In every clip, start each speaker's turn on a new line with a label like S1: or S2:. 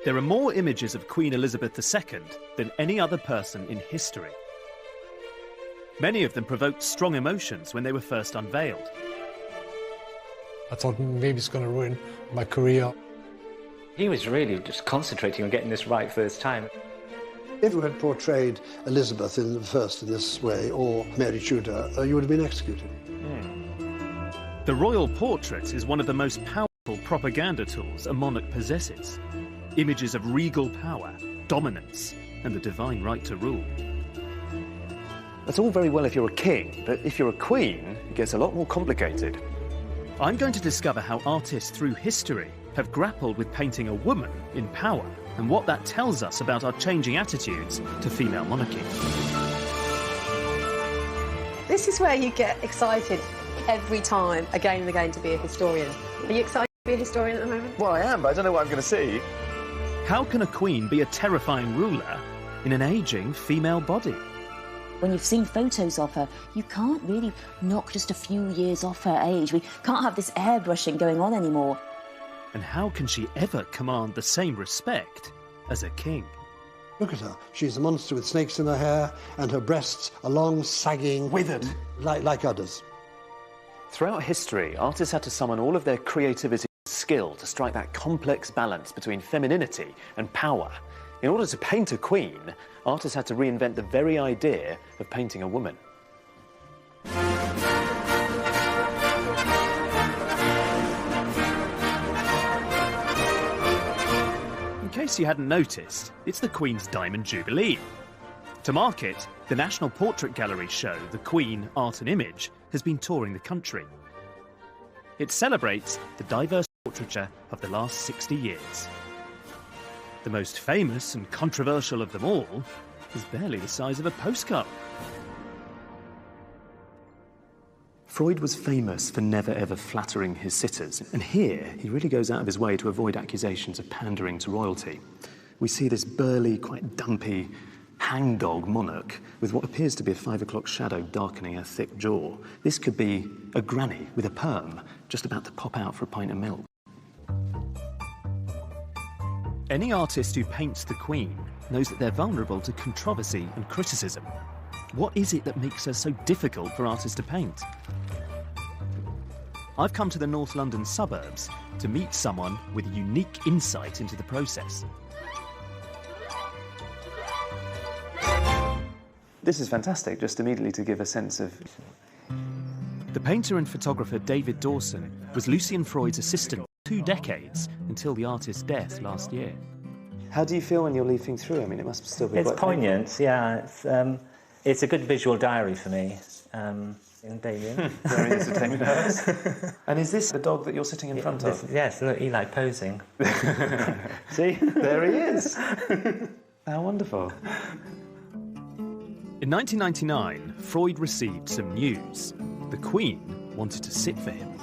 S1: There are more images of Queen Elizabeth II than any other person in history. Many of them provoked strong emotions when they were first unveiled.
S2: I thought maybe it's going to ruin my career.
S3: He was really just concentrating on getting this right first time.
S4: If you had portrayed Elizabeth in this way, or Mary Tudor, you would have been executed.
S1: The royal portrait is one of the most powerful propaganda tools a monarch possesses. Images of regal power, dominance, and the divine right to rule.
S5: That's all very well if you're a king, but if you're a queen, it gets a lot more complicated.
S1: I'm going to discover how artists through history have grappled with painting a woman in power and what that tells us about our changing attitudes to female monarchy.
S6: This is where you get excited every time, again and again, to be a historian. Are you excited to be a historian at the moment?
S5: Well, I am, but I don't know what I'm going to see.
S1: How can a queen be a terrifying ruler in an ageing female body?
S7: When you've seen photos of her, you can't really knock just a few years off her age. We can't have this airbrushing going on anymore.
S1: And how can she ever command the same respect as a king?
S4: Look at her. She's a monster with snakes in her hair, and her breasts are long, sagging...
S5: Withered.
S4: Like udders.
S5: Throughout history, artists had to summon all of their creativity and skill to strike that complex balance between femininity and power. In order to paint a queen, artists had to reinvent the very idea of painting a woman.
S1: In case you hadn't noticed, it's the Queen's Diamond Jubilee. To mark it, the National Portrait Gallery show, The Queen, Art and Image, has been touring the country. It celebrates the diverse portraiture of the last 60 years. The most famous and controversial of them all is barely the size of a postcard.
S5: Freud was famous for never ever flattering his sitters, and here he really goes out of his way to avoid accusations of pandering to royalty. We see this burly, quite dumpy, hangdog monarch with what appears to be a 5 o'clock shadow darkening her thick jaw. This could be a granny with a perm just about to pop out for a pint of milk.
S1: Any artist who paints the Queen knows that they're vulnerable to controversy and criticism. What is it that makes her so difficult for artists to paint? I've come to the North London suburbs to meet someone with unique insight into the process.
S5: This is fantastic, just immediately to give a sense of...
S1: The painter and photographer David Dawson was Lucian Freud's assistant for 2 decades until the artist's death last year.
S5: How do you feel when you're leafing through? I mean, it must still be
S3: It's
S5: quite
S3: poignant,
S5: painful.
S3: yeah. It's a good visual diary for me. And Damien.
S5: Very entertaining. And is this the dog that you're sitting in front of?
S3: Yes, look, Eli posing.
S5: See, there he is. How wonderful.
S1: In 1999, Freud received some news. The Queen wanted to sit for him.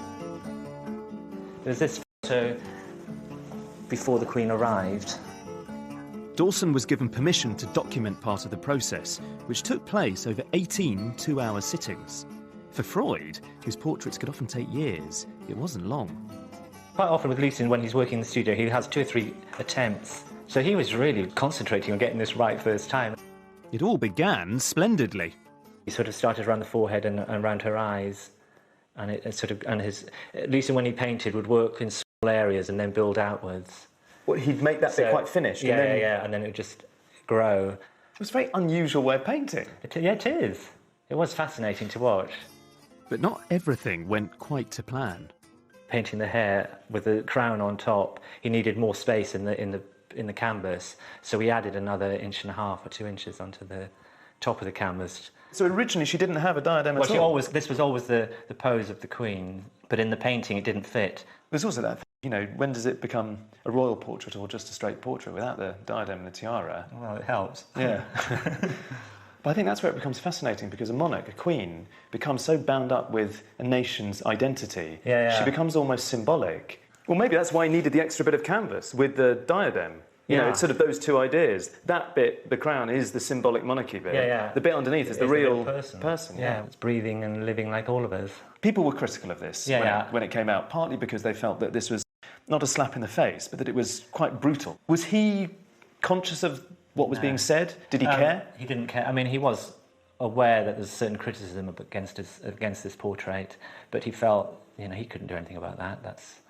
S3: There was this photo before the Queen arrived.
S1: Dawson was given permission to document part of the process, which took place over 18 two-hour sittings. For Freud, whose portraits could often take years, it wasn't long.
S3: Quite often with Lucian, when he's working in the studio, he has 2 or 3 attempts. So he was really concentrating on getting this right first time.
S1: It all began splendidly.
S3: He sort of started around the forehead and around her eyes, and Lucian, when he painted, would work in small areas and then build outwards.
S5: Well, he'd make that bit quite finished.
S3: Yeah,
S5: and then...
S3: yeah, and then it would just grow.
S5: It was a very unusual way of painting.
S3: Yeah, it is. It was fascinating to watch.
S1: But not everything went quite to plan.
S3: Painting the hair with the crown on top, he needed more space in the canvas, so he added another 1.5 or 2 inches onto the top of the canvas.
S5: So originally she didn't have a diadem at all?
S3: This was always the pose of the Queen, but in the painting it didn't fit.
S5: There's also that thing, you know, when does it become a royal portrait or just a straight portrait without the diadem and the tiara?
S3: Well, it helps.
S5: Yeah. But I think that's where it becomes fascinating, because a monarch, a queen, becomes so bound up with a nation's identity.
S3: Yeah.
S5: She becomes almost symbolic. Well, maybe that's why he needed the extra bit of canvas with the diadem. You know, it's sort of those 2 ideas. That bit, the crown, is the symbolic monarchy bit.
S3: Yeah.
S5: The bit underneath is the real person.
S3: Yeah, it's breathing and living like all of us.
S5: People were critical of this when it came out, partly because they felt that this was not a slap in the face, but that it was quite brutal. Was he conscious of what was being said? Did he care?
S3: He didn't care. I mean, he was aware that there's certain criticism against this portrait, but he felt, he couldn't do anything about that. That's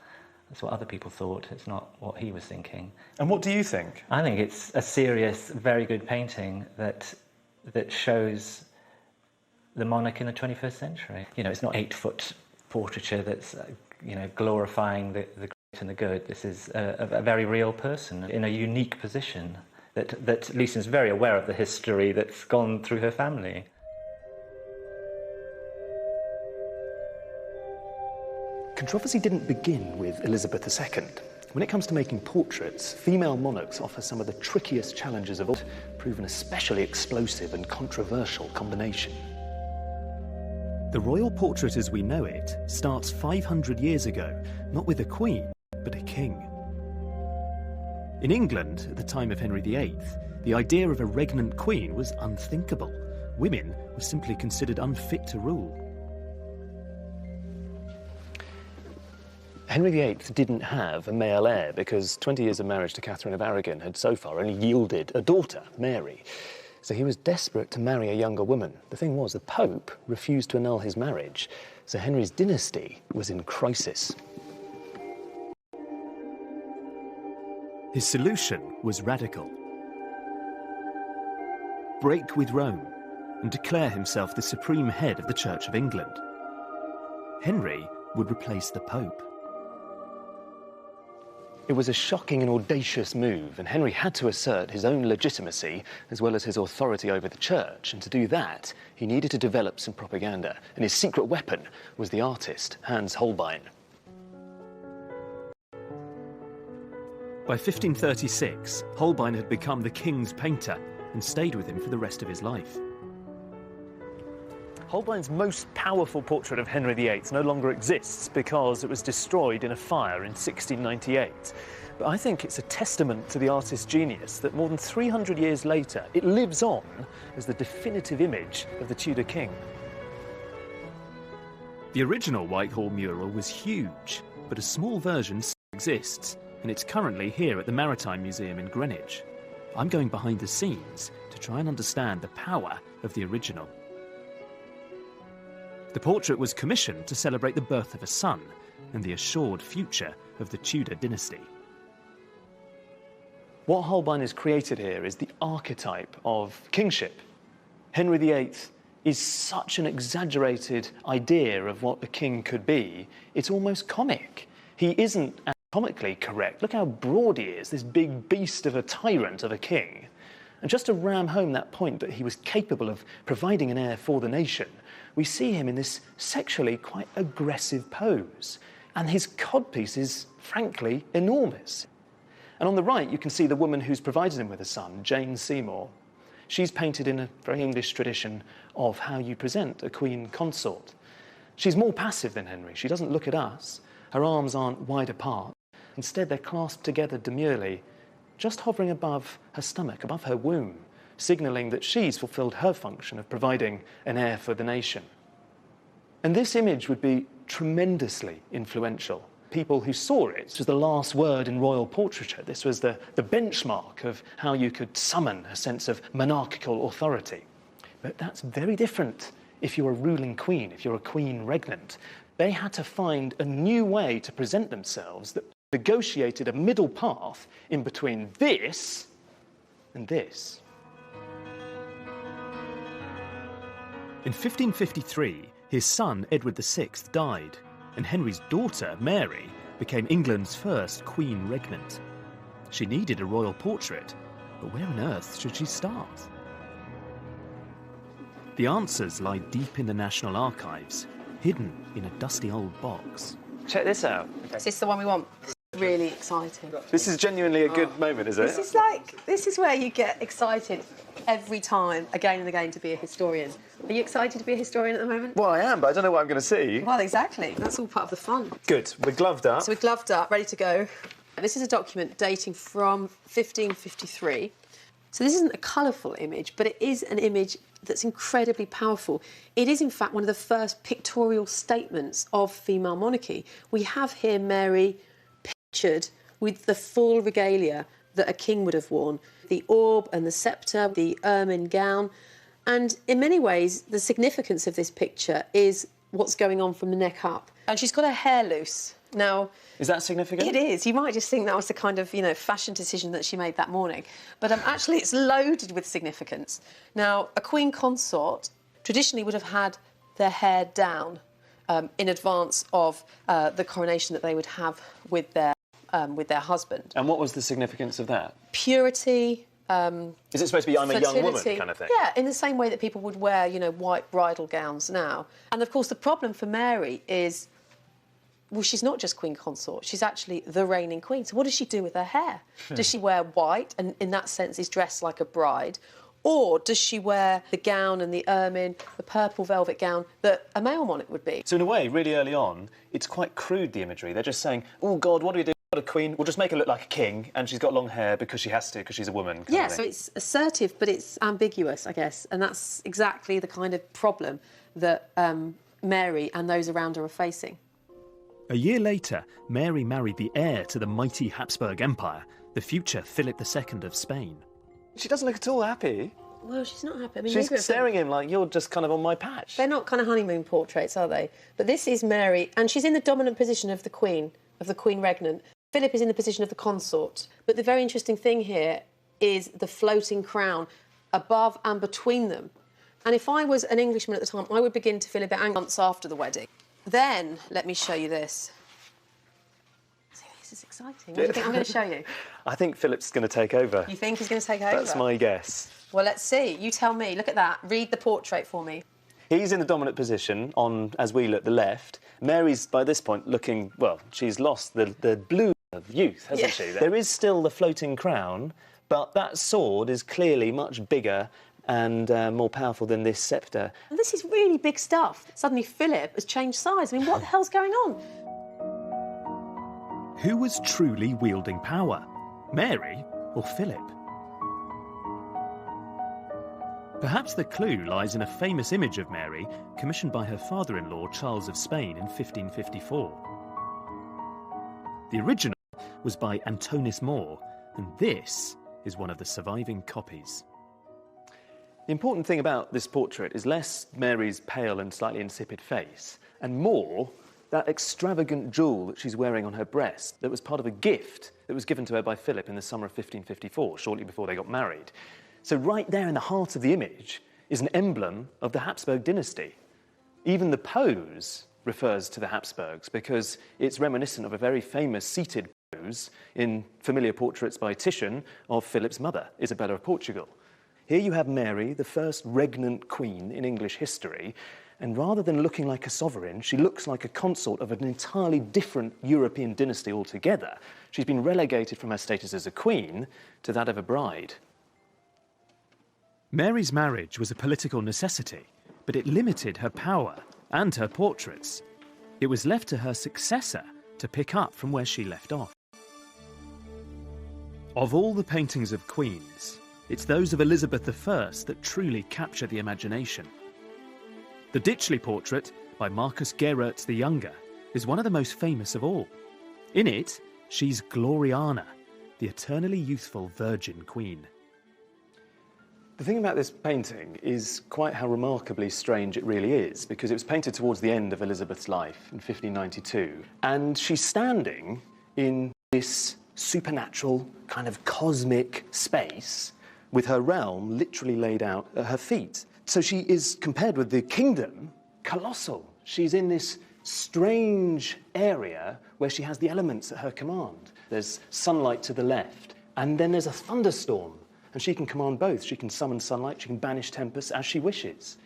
S3: what other people thought. It's not what he was thinking.
S5: And what do you think?
S3: I think it's a serious, very good painting that shows the monarch in the 21st century. It's not 8-foot portraiture that's, glorifying the great and the good. This is a very real person in a unique position that Lucian's very aware of the history that's gone through her family.
S5: Controversy didn't begin with Elizabeth II. When it comes to making portraits, female monarchs offer some of the trickiest challenges of all, prove an especially explosive and controversial combination.
S1: The royal portrait as we know it starts 500 years ago, not with a queen, but a king. In England, at the time of Henry VIII, the idea of a regnant queen was unthinkable. Women were simply considered unfit to rule.
S5: Henry VIII didn't have a male heir because 20 years of marriage to Catherine of Aragon had so far only yielded a daughter, Mary. So he was desperate to marry a younger woman. The thing was, the Pope refused to annul his marriage, so Henry's dynasty was in crisis.
S1: His solution was radical. Break with Rome and declare himself the supreme head of the Church of England. Henry would replace the Pope.
S5: It was a shocking and audacious move, and Henry had to assert his own legitimacy as well as his authority over the church, and to do that, he needed to develop some propaganda, and his secret weapon was the artist, Hans Holbein.
S1: By 1536, Holbein had become the king's painter and stayed with him for the rest of his life.
S5: Holbein's most powerful portrait of Henry VIII no longer exists because it was destroyed in a fire in 1698. But I think it's a testament to the artist's genius that more than 300 years later, it lives on as the definitive image of the Tudor king.
S1: The original Whitehall mural was huge, but a small version still exists, and it's currently here at the Maritime Museum in Greenwich. I'm going behind the scenes to try and understand the power of the original. The portrait was commissioned to celebrate the birth of a son and the assured future of the Tudor dynasty.
S5: What Holbein has created here is the archetype of kingship. Henry VIII is such an exaggerated idea of what a king could be, it's almost comic. He isn't anatomically correct. Look how broad he is, this big beast of a tyrant of a king. And just to ram home that point that he was capable of providing an heir for the nation, we see him in this sexually quite aggressive pose. And his codpiece is, frankly, enormous. And on the right, you can see the woman who's provided him with a son, Jane Seymour. She's painted in a very English tradition of how you present a queen consort. She's more passive than Henry. She doesn't look at us. Her arms aren't wide apart. Instead, they're clasped together demurely, just hovering above her stomach, above her womb, signalling that she's fulfilled her function of providing an heir for the nation. And this image would be tremendously influential. People who saw it was the last word in royal portraiture. This was the benchmark of how you could summon a sense of monarchical authority. But that's very different if you're a ruling queen, if you're a queen regnant. They had to find a new way to present themselves that negotiated a middle path in between this and this.
S1: In 1553, his son Edward VI died, and Henry's daughter Mary became England's first queen regnant. She needed a royal portrait, but where on earth should she start? The answers lie deep in the National Archives, hidden in a dusty old box.
S5: Check this out.
S6: Is this the one we want? Really exciting.
S5: This is genuinely a good moment, is it?
S6: This is where you get excited every time, again and again, to be a historian. Are you excited to be a historian at the moment?
S5: Well, I am, but I don't know what I'm going to see.
S6: Well, exactly. That's all part of the fun.
S5: Good. We're gloved up.
S6: So we're gloved up, ready to go. And this is a document dating from 1553. So this isn't a colourful image, but it is an image that's incredibly powerful. It is, in fact, one of the first pictorial statements of female monarchy. We have here Mary pictured with the full regalia that a king would have worn. The orb and the sceptre, the ermine gown. And in many ways, the significance of this picture is what's going on from the neck up. And she's got her hair loose. Now...
S5: Is that significant?
S6: It is. You might just think that was the kind of, fashion decision that she made that morning. But actually, it's loaded with significance. Now, a queen consort traditionally would have had their hair down in advance of the coronation that they would have with their husband.
S5: And what was the significance of that?
S6: Purity.
S5: Is it supposed to be I'm a young woman kind of thing?
S6: Yeah, in the same way that people would wear, white bridal gowns now. And, of course, the problem for Mary is... Well, she's not just queen consort, she's actually the reigning queen. So what does she do with her hair? Does she wear white and, in that sense, is dressed like a bride? Or does she wear the gown and the ermine, the purple velvet gown that a male monarch would be?
S5: So, in a way, really early on, it's quite crude, the imagery. They're just saying, oh, God, what do we do? We've got a queen, we'll just make her look like a king, and she's got long hair because she has to, because she's a woman.
S6: Yeah, so it's assertive, but it's ambiguous, I guess. And that's exactly the kind of problem that Mary and those around her are facing.
S1: A year later, Mary married the heir to the mighty Habsburg Empire, the future Philip II of Spain.
S5: She doesn't look at all happy.
S6: Well, she's not happy. I mean,
S5: She's staring at him like, you're just kind of on my patch.
S6: They're not kind of honeymoon portraits, are they? But this is Mary, and she's in the dominant position of the queen regnant. Philip is in the position of the consort. But the very interesting thing here is the floating crown above and between them. And if I was an Englishman at the time, I would begin to feel a bit angry months after the wedding. Then, let me show you this. See, this is exciting. What do you think I'm going to show you?
S5: I think Philip's going to take over.
S6: You think he's going to take over?
S5: That's my guess.
S6: Well, let's see. You tell me. Look at that. Read the portrait for me.
S5: He's in the dominant position on, as we look, the left. Mary's, by this point, looking... Well, she's lost the blue of youth, hasn't she? There is still the floating crown, but that sword is clearly much bigger and more powerful than this sceptre.
S6: And this is really big stuff. Suddenly Philip has changed size. I mean, what the hell's going on?
S1: Who was truly wielding power? Mary or Philip? Perhaps the clue lies in a famous image of Mary commissioned by her father-in-law, Charles of Spain, in 1554. The original was by Antonis More, and this is one of the surviving copies.
S5: The important thing about this portrait is less Mary's pale and slightly insipid face, and more that extravagant jewel that she's wearing on her breast that was part of a gift that was given to her by Philip in the summer of 1554, shortly before they got married. So right there in the heart of the image is an emblem of the Habsburg dynasty. Even the pose refers to the Habsburgs because it's reminiscent of a very famous seated pose in familiar portraits by Titian of Philip's mother, Isabella of Portugal. Here you have Mary, the first regnant queen in English history, and rather than looking like a sovereign, she looks like a consort of an entirely different European dynasty altogether. She's been relegated from her status as a queen to that of a bride.
S1: Mary's marriage was a political necessity, but it limited her power and her portraits. It was left to her successor to pick up from where she left off. Of all the paintings of queens, it's those of Elizabeth I that truly capture the imagination. The Ditchley portrait by Marcus Gerarts the Younger is one of the most famous of all. In it, she's Gloriana, the eternally youthful virgin queen.
S5: The thing about this painting is quite how remarkably strange it really is, because it was painted towards the end of Elizabeth's life in 1592, and she's standing in this supernatural kind of cosmic space with her realm literally laid out at her feet. So she is, compared with the kingdom, colossal. She's in this strange area where she has the elements at her command. There's sunlight to the left, and then there's a thunderstorm, and she can command both. She can summon sunlight, she can banish tempests as she wishes.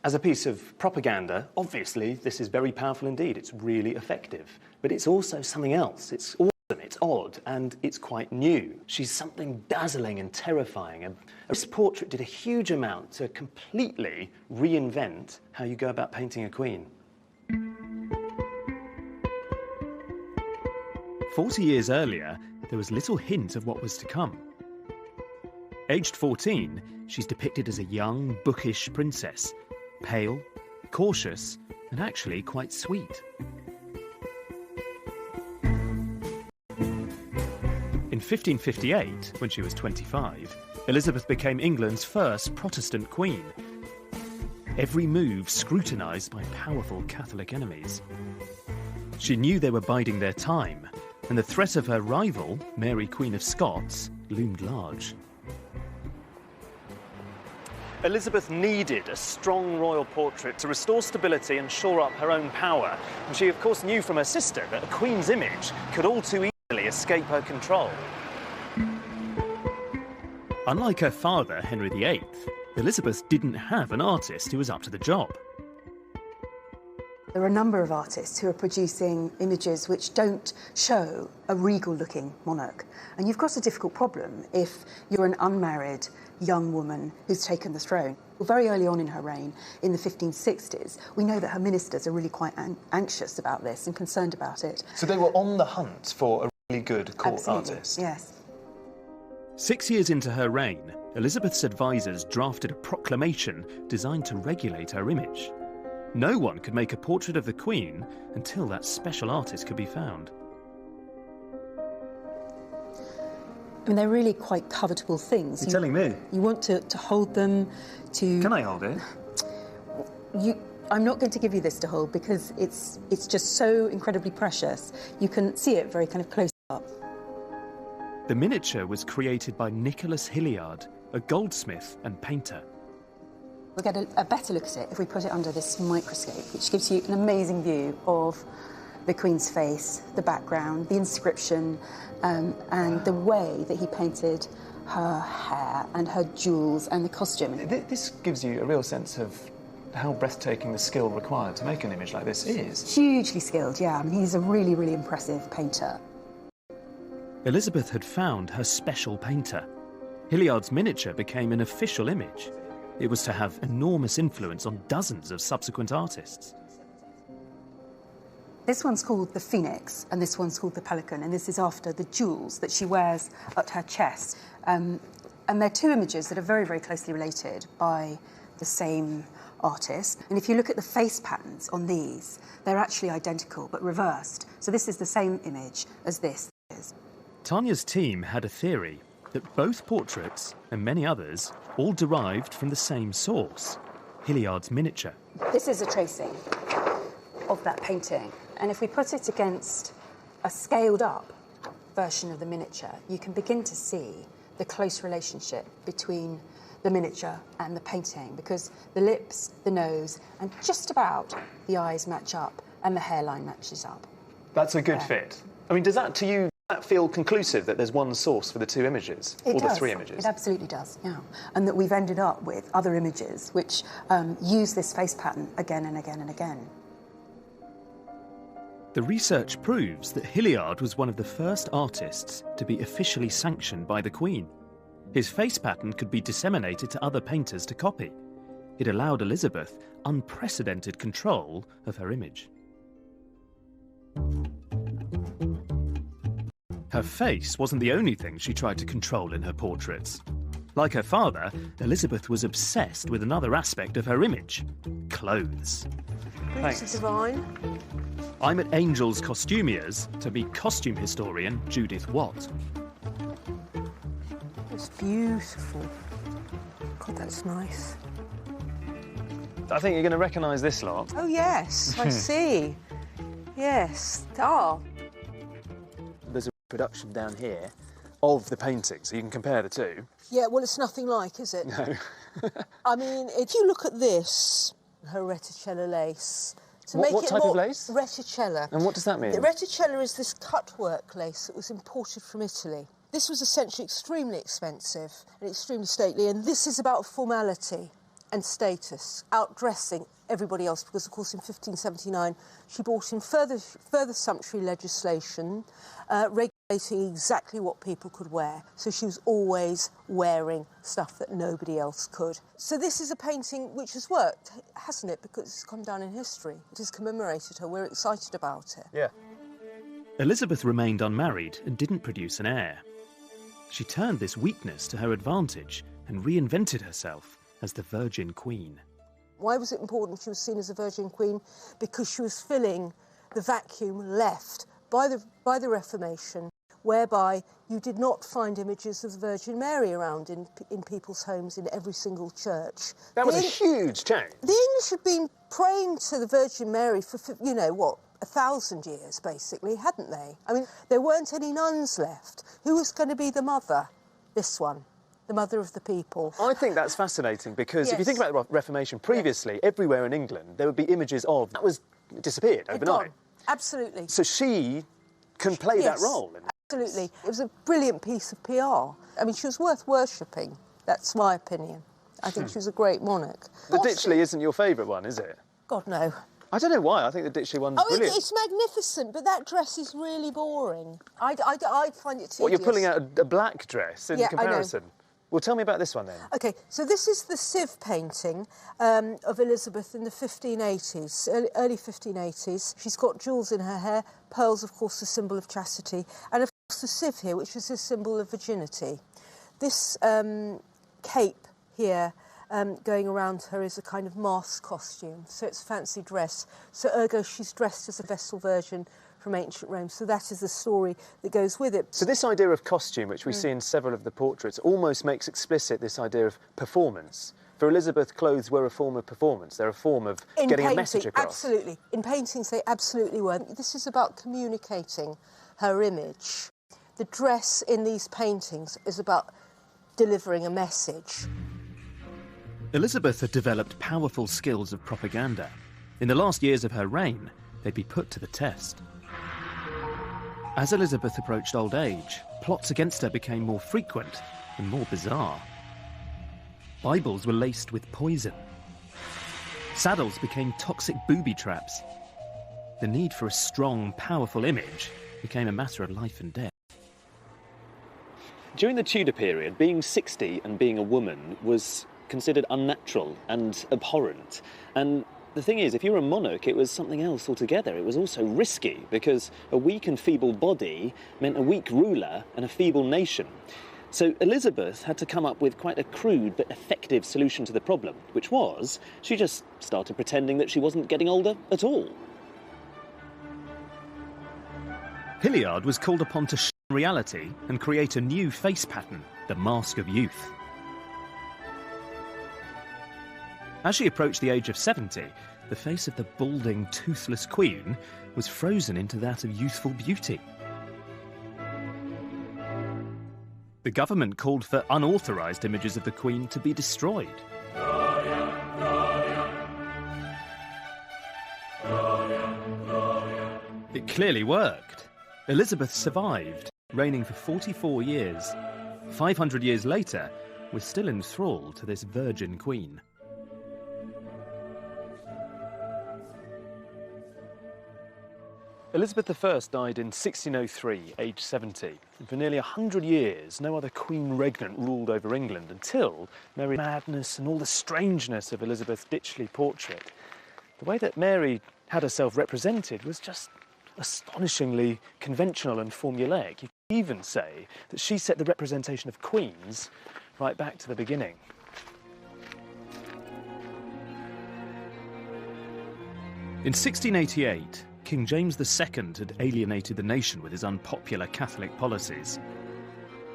S5: As a piece of propaganda, obviously, this is very powerful indeed. It's really effective. But it's also something else. It's awesome, it's odd, and it's quite new. She's something dazzling and terrifying. And this portrait did a huge amount to completely reinvent how you go about painting a queen.
S1: 40 years earlier, there was little hint of what was to come. Aged 14, she's depicted as a young, bookish princess, pale, cautious, and actually quite sweet. In 1558, when she was 25, Elizabeth became England's first Protestant queen. Every move scrutinised by powerful Catholic enemies. She knew they were biding their time, and the threat of her rival, Mary Queen of Scots, loomed large. Elizabeth needed a strong royal portrait to restore stability and shore up her own power. And she, of course, knew from her sister that a queen's image could all too easily escape her control. Unlike her father, Henry VIII, Elizabeth didn't have an artist who was up to the job.
S8: There are a number of artists who are producing images which don't show a regal-looking monarch. And you've got a difficult problem if you're an unmarried young woman who's taken the throne. Very early on in her reign, in the 1560s, we know that her ministers are really quite anxious about this and concerned about it.
S5: So they were on the hunt for a really good court
S8: Absolutely,
S5: artist?
S8: Yes.
S1: 6 years into her reign, Elizabeth's advisors drafted a proclamation designed to regulate her image. No one could make a portrait of the Queen until that special artist could be found.
S8: I mean, they're really quite covetable things.
S5: You're telling me?
S8: You want to hold them, to...
S5: Can I hold it?
S8: I'm not going to give you this to hold because it's just so incredibly precious. You can see it very kind of close up.
S1: The miniature was created by Nicholas Hilliard, a goldsmith and painter.
S8: We'll get a better look at it if we put it under this microscope, which gives you an amazing view of the Queen's face, the background, the inscription, and the way that he painted her hair and her jewels and the costume.
S5: This gives you a real sense of how breathtaking the skill required to make an image like this is.
S8: Hugely skilled, yeah. I mean, he's a really, really impressive painter.
S1: Elizabeth had found her special painter. Hilliard's miniature became an official image. It was to have enormous influence on dozens of subsequent artists.
S8: This one's called the Phoenix, and this one's called the Pelican, and this is after the jewels that she wears at her chest. And they're two images that are very, very closely related by the same artist. And if you look at the face patterns on these, they're actually identical, but reversed. So this is the same image as this is.
S1: Tanya's team had a theory that both portraits, and many others, all derived from the same source, Hilliard's miniature.
S8: This is a tracing of that painting. And if we put it against a scaled-up version of the miniature, you can begin to see the close relationship between the miniature and the painting, because the lips, the nose, and just about the eyes match up, and the hairline matches up.
S5: That's a good fit. I mean, does that, to you, that feel conclusive that there's one source for the two images?
S8: It
S5: or
S8: does.
S5: The three images?
S8: It absolutely does, yeah. And that we've ended up with other images which use this face pattern again and again and again.
S1: The research proves that Hilliard was one of the first artists to be officially sanctioned by the Queen. His face pattern could be disseminated to other painters to copy. It allowed Elizabeth unprecedented control of her image. Her face wasn't the only thing she tried to control in her portraits. Like her father, Elizabeth was obsessed with another aspect of her image: clothes.
S6: Thanks. Divine.
S1: I'm at Angels Costumiers to meet costume historian Judith Watt.
S6: It's beautiful. God, that's nice.
S5: I think you're going to recognise this lot.
S6: Oh, yes, I see. Yes. Ah.
S5: There's a production down here of the painting, so you can compare the two.
S6: Yeah, well, it's nothing like, is it?
S5: No.
S6: I mean, if you look at this, her reticella lace.
S5: What type of lace?
S6: Reticella.
S5: And what does that mean?
S6: The reticella is this cutwork lace that was imported from Italy. This was essentially extremely expensive and extremely stately, and this is about formality and status, outdressing everybody else, because, of course, in 1579 she brought in further sumptuary legislation regulating exactly what people could wear. So she was always wearing stuff that nobody else could. So this is a painting which has worked, hasn't it? Because it's come down in history. It has commemorated her. We're excited about it.
S5: Yeah.
S1: Elizabeth remained unmarried and didn't produce an heir. She turned this weakness to her advantage and reinvented herself as the Virgin Queen.
S6: Why was it important she was seen as a Virgin Queen? Because she was filling the vacuum left by the Reformation
S9: whereby you did not find images of the Virgin Mary around in people's homes in every single church.
S5: That was a huge change.
S9: The English had been praying to the Virgin Mary for, 1,000 years, basically, hadn't they? I mean, there weren't any nuns left. Who was going to be the mother? This one, the mother of the people.
S5: I think that's fascinating because if you think about the Reformation, previously, everywhere in England, there would be images of... That was disappeared overnight.
S9: Absolutely.
S5: So she can play that role.
S9: Absolutely. It was a brilliant piece of PR. I mean, she was worth worshipping. That's my opinion. I think she was a great monarch.
S5: The Ditchley isn't your favourite one, is it?
S9: God, no.
S5: I don't know why. I think the Ditchley one's brilliant.
S9: It's magnificent, but that dress is really boring. I find it tedious.
S5: What, you're pulling out a black dress in comparison?
S9: I know.
S5: Well, tell me about this one then.
S9: OK, so this is the sieve painting of Elizabeth in the 1580s, early 1580s. She's got jewels in her hair, pearls, of course, the symbol of chastity, and of course the sieve here, which is a symbol of virginity. This cape here going around her is a kind of mask costume, so it's a fancy dress. So ergo, she's dressed as a Vestal Virgin from ancient Rome, so that is the story that goes with it.
S5: So this idea of costume, which we see in several of the portraits, almost makes explicit this idea of performance. For Elizabeth, clothes were a form of performance. They're a form of getting a message across.
S9: Absolutely. In paintings, they absolutely were. This is about communicating her image. The dress in these paintings is about delivering a message.
S1: Elizabeth had developed powerful skills of propaganda. In the last years of her reign, they'd be put to the test. As Elizabeth approached old age, plots against her became more frequent and more bizarre. Bibles were laced with poison. Saddles became toxic booby traps. The need for a strong, powerful image became a matter of life and death.
S5: During the Tudor period, being 60 and being a woman was considered unnatural and abhorrent. And the thing is, if you were a monarch, it was something else altogether. It was also risky, because a weak and feeble body meant a weak ruler and a feeble nation. So Elizabeth had to come up with quite a crude but effective solution to the problem, which was she just started pretending that she wasn't getting older at all.
S1: Hilliard was called upon to shun reality and create a new face pattern, the Mask of Youth. As she approached the age of 70, the face of the balding, toothless queen was frozen into that of youthful beauty. The government called for unauthorised images of the queen to be destroyed. It clearly worked. Elizabeth survived, reigning for 44 years. 500 years later, we're still enthralled to this virgin queen.
S5: Elizabeth I died in 1603, aged 70. And for nearly 100 years, no other queen regnant ruled over England until Mary madness and all the strangeness of Elizabeth Ditchley portrait. The way that Mary had herself represented was just astonishingly conventional and formulaic. You could even say that she set the representation of queens right back to the beginning.
S1: In 1688, King James II had alienated the nation with his unpopular Catholic policies.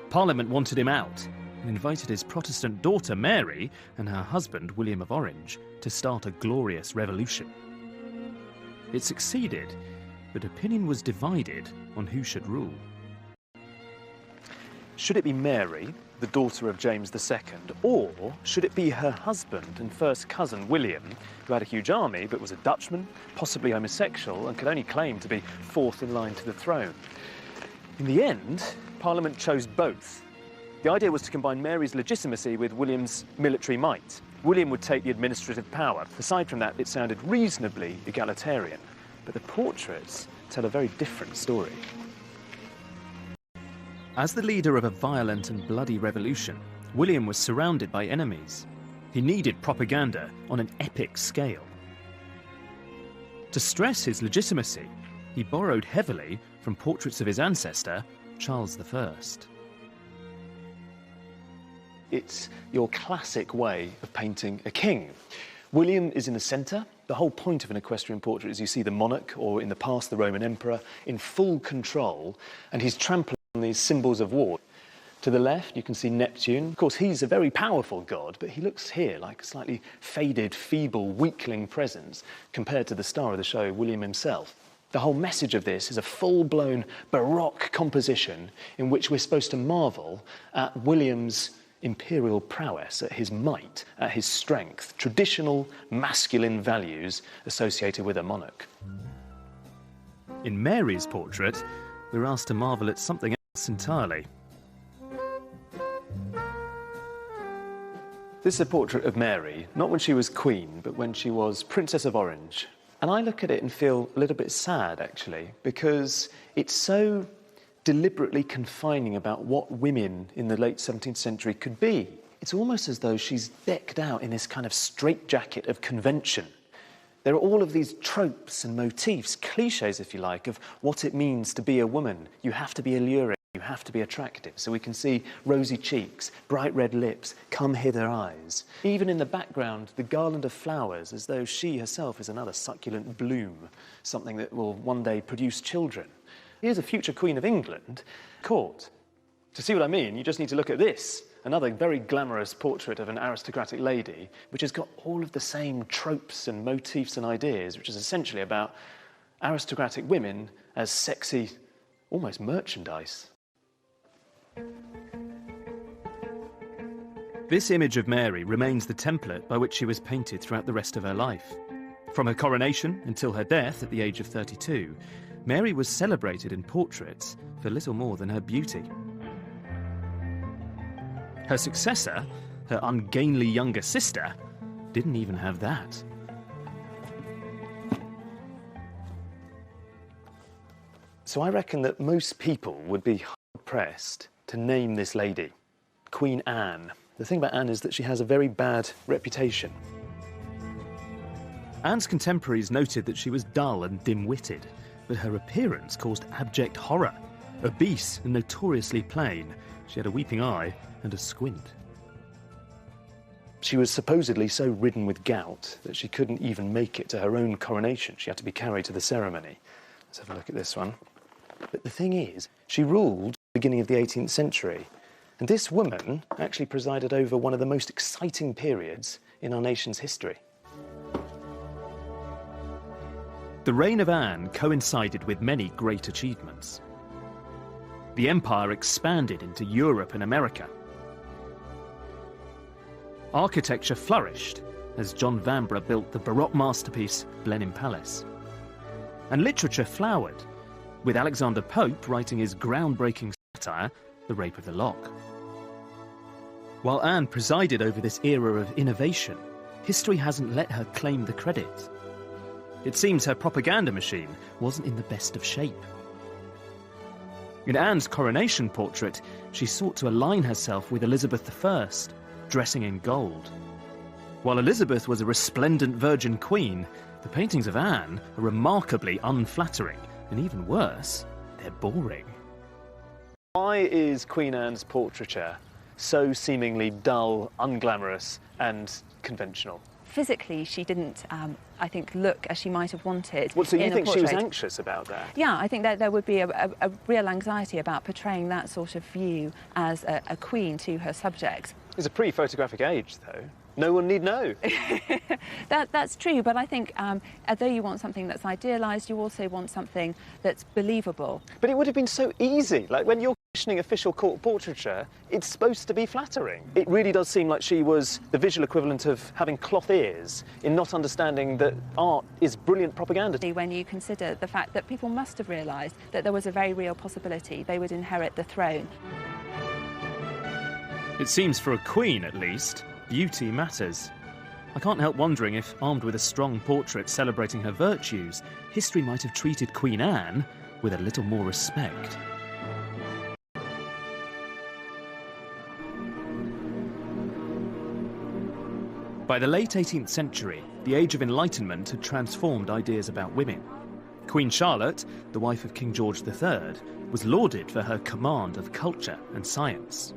S1: Parliament wanted him out and invited his Protestant daughter Mary and her husband William of Orange to start a glorious revolution. It succeeded, but opinion was divided on who should rule.
S5: Should it be Mary, the daughter of James II, or should it be her husband and first cousin William, who had a huge army but was a Dutchman, possibly homosexual, and could only claim to be fourth in line to the throne? In the end, Parliament chose both. The idea was to combine Mary's legitimacy with William's military might. William would take the administrative power. Aside from that, it sounded reasonably egalitarian. But the portraits tell a very different story.
S1: As the leader of a violent and bloody revolution, William was surrounded by enemies. He needed propaganda on an epic scale. To stress his legitimacy, he borrowed heavily from portraits of his ancestor, Charles I.
S5: It's your classic way of painting a king. William is in the centre. The whole point of an equestrian portrait is you see the monarch, or in the past the Roman emperor, in full control, and he's trampling on from these symbols of war. To the left, you can see Neptune. Of course, he's a very powerful god, but he looks here like a slightly faded, feeble, weakling presence compared to the star of the show, William himself. The whole message of this is a full-blown Baroque composition in which we're supposed to marvel at William's imperial prowess, at his might, at his strength, traditional masculine values associated with a monarch.
S1: In Mary's portrait, we're asked to marvel at something else entirely.
S5: This is a portrait of Mary, not when she was queen, but when she was Princess of Orange. And I look at it and feel a little bit sad, actually, because it's so deliberately confining about what women in the late 17th century could be. It's almost as though she's decked out in this kind of straitjacket of convention. There are all of these tropes and motifs, cliches, if you like, of what it means to be a woman. You have to be alluring. You have to be attractive. So we can see rosy cheeks, bright red lips, come hither eyes. Even in the background, the garland of flowers, as though she herself is another succulent bloom, something that will one day produce children. Here's a future Queen of England, court. To see what I mean, you just need to look at this, another very glamorous portrait of an aristocratic lady, which has got all of the same tropes and motifs and ideas, which is essentially about aristocratic women as sexy, almost merchandise.
S1: This image of Mary remains the template by which she was painted throughout the rest of her life. From her coronation until her death at the age of 32, Mary was celebrated in portraits for little more than her beauty. Her successor, her ungainly younger sister, didn't even have that.
S5: So I reckon that most people would be hard-pressed to name this lady, Queen Anne. The thing about Anne is that she has a very bad reputation.
S1: Anne's contemporaries noted that she was dull and dim-witted, but her appearance caused abject horror. Obese and notoriously plain, she had a weeping eye and a squint.
S5: She was supposedly so ridden with gout that she couldn't even make it to her own coronation. She had to be carried to the ceremony. Let's have a look at this one. But the thing is, she ruled at the beginning of the 18th century, and this woman actually presided over one of the most exciting periods in our nation's history.
S1: The reign of Anne coincided with many great achievements. The empire expanded into Europe and America. Architecture flourished as John Vanbrugh built the Baroque masterpiece Blenheim Palace. And literature flowered, with Alexander Pope writing his groundbreaking satire, The Rape of the Lock. While Anne presided over this era of innovation, history hasn't let her claim the credit. It seems her propaganda machine wasn't in the best of shape. In Anne's coronation portrait, she sought to align herself with Elizabeth I, dressing in gold. While Elizabeth was a resplendent virgin queen, the paintings of Anne are remarkably unflattering, and even worse, they're boring.
S5: Why is Queen Anne's portraiture so seemingly dull, unglamorous and conventional?
S8: Physically, she didn't, I think, look as she might have wanted.
S5: Well, so you think she was
S8: portrait.
S5: anxious about that?
S8: Yeah, I think that there would be a real anxiety about portraying that sort of view as a queen to her subjects.
S5: It's a pre-photographic age, though. No one need know.
S8: That's true, but I think although you want something that's idealised, you also want something that's believable.
S5: But it would have been so easy. Like, when you're commissioning official court portraiture, it's supposed to be flattering. It really does seem like she was the visual equivalent of having cloth ears in not understanding that art is brilliant propaganda.
S8: When you consider the fact that people must have realised that there was a very real possibility they would inherit the throne.
S1: It seems for a queen, at least, beauty matters. I can't help wondering if, armed with a strong portrait celebrating her virtues, history might have treated Queen Anne with a little more respect. By the late 18th century, the Age of Enlightenment had transformed ideas about women. Queen Charlotte, the wife of King George III, was lauded for her command of culture and science.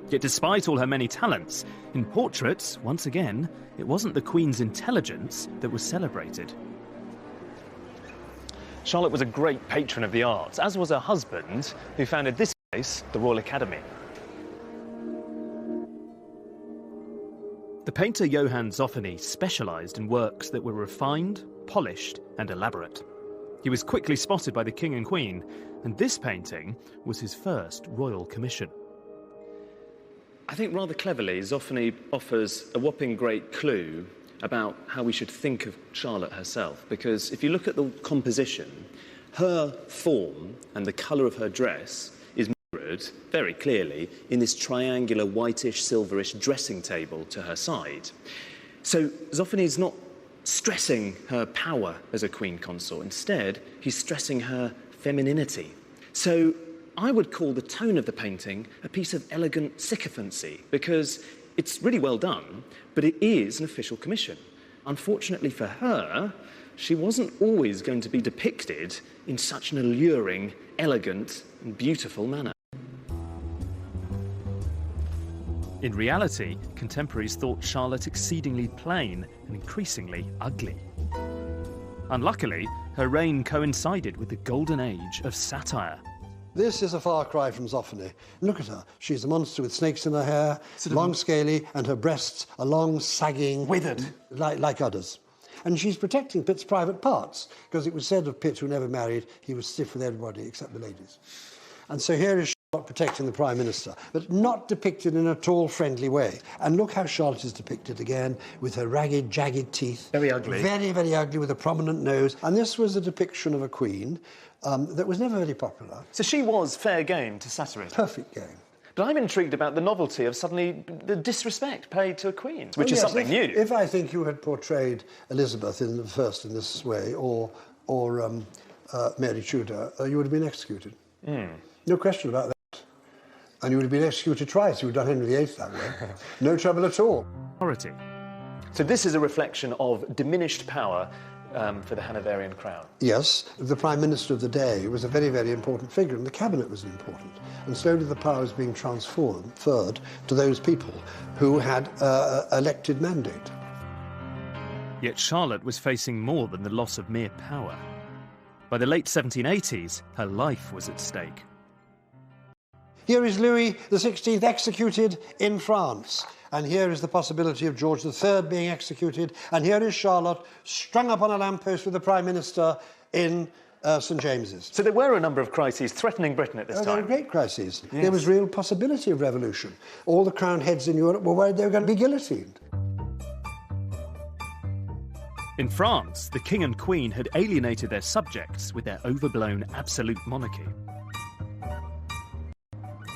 S1: Yet despite all her many talents, in portraits, once again, it wasn't the Queen's intelligence that was celebrated.
S5: Charlotte was a great patron of the arts, as was her husband, who founded this
S1: place, the Royal Academy. The painter Johann Zoffany specialised in works that were refined, polished and elaborate. He was quickly spotted by the King and Queen, and this painting was his first royal commission.
S5: I think rather cleverly, Zoffany offers a whopping great clue about how we should think of Charlotte herself, because if you look at the composition, her form and the colour of her dress is mirrored very clearly in this triangular whitish silverish dressing table to her side. So Zoffany is not stressing her power as a queen consort. Instead, he's stressing her femininity. So I would call the tone of the painting a piece of elegant sycophancy, because it's really well done, but it is an official commission. Unfortunately for her, she wasn't always going to be depicted in such an alluring, elegant and beautiful manner.
S1: In reality, contemporaries thought Charlotte exceedingly plain and increasingly ugly. Unluckily, her reign coincided with the golden age of satire.
S4: This is a far cry from Zoffany. Look at her. She's a monster with snakes in her hair, long, scaly, and her breasts are long, sagging... withered. Like udders. And she's protecting Pitt's private parts, because it was said of Pitt, who never married, he was stiff with everybody except the ladies. And so here is Charlotte protecting the Prime Minister, but not depicted in at all friendly way. And look how Charlotte is depicted again, with her ragged, jagged teeth.
S1: Very ugly.
S4: Very, very ugly, with a prominent nose. And this was a depiction of a queen that was never very popular.
S1: So she was fair game to satirism?
S4: Perfect game.
S1: But I'm intrigued about the novelty of suddenly the disrespect paid to a queen, which is something new.
S4: If I think you had portrayed Elizabeth in this way, or Mary Tudor, you would have been executed. No question about that. And you would have been executed twice. You would have done Henry VIII that way. No trouble at all.
S1: Authority. So this is a reflection of diminished power for the Hanoverian crown.
S4: Yes, the Prime Minister of the day was a very, very important figure, and the cabinet was important. And slowly the power was being transferred to those people who had elected mandate.
S1: Yet Charlotte was facing more than the loss of mere power. By the late 1780s, her life was at stake.
S4: Here is Louis XVI executed in France. And here is the possibility of George III being executed. And here is Charlotte strung up on a lamppost with the Prime Minister in St James's.
S1: So there were a number of crises threatening Britain at this time.
S4: There were great crises. Yes. There was real possibility of revolution. All the crowned heads in Europe were worried they were going to be guillotined.
S1: In France, the King and Queen had alienated their subjects with their overblown absolute monarchy.